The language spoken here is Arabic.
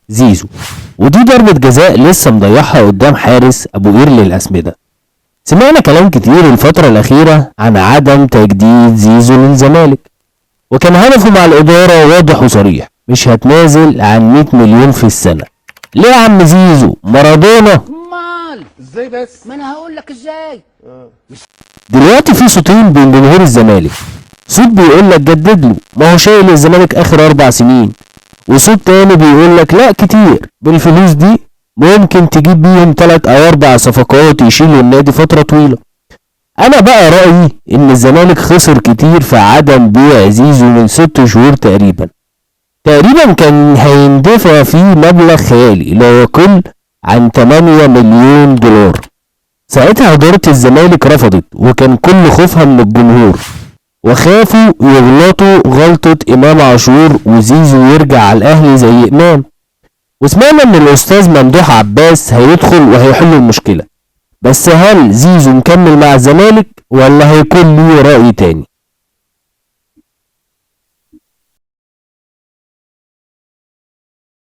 زيزو، ودي ضربة جزاء لسه مضيعها قدام حارس ابو قير للأسمدة. سمعنا كلام كتير الفترة الأخيرة عن عدم تجديد زيزو للزمالك، وكان هدفه مع الإدارة واضح وصريح، مش هتنازل عن 100 مليون في السنة. ليه يا عم زيزو؟ مارادونا؟ امال ازاي بس؟ ما انا هقول لك ازاي. دلوقتي في صوتين بين جمهور الزمالك، صوت بيقول لك جدد له، ما هو شايل الزمالك آخر 4 سنين، وصوت تاني بيقول لك لا كتير، بالفلوس دي ممكن تجيب بيهم 3 أو 4 صفقات يشيلوا النادي فترة طويلة. أنا بقى رأيي إن الزمالك خسر كتير في عدم بيع زيزو من 6 شهور تقريبا. كان هيندفع فيه مبلغ خيالي لا يقل عن 8 مليون دولار. ساعتها إدارة الزمالك رفضت، وكان كل خوفها من الجمهور، وخافوا يغلطوا غلطة إمام عاشور وزيزو يرجع على الأهلي زي إمام. وسمعنا إن الأستاذ ممدوح عباس هيدخل وهيحل المشكلة، بس هل زيزو مكمل مع الزمالك ولا هيكون ليه رأي تاني؟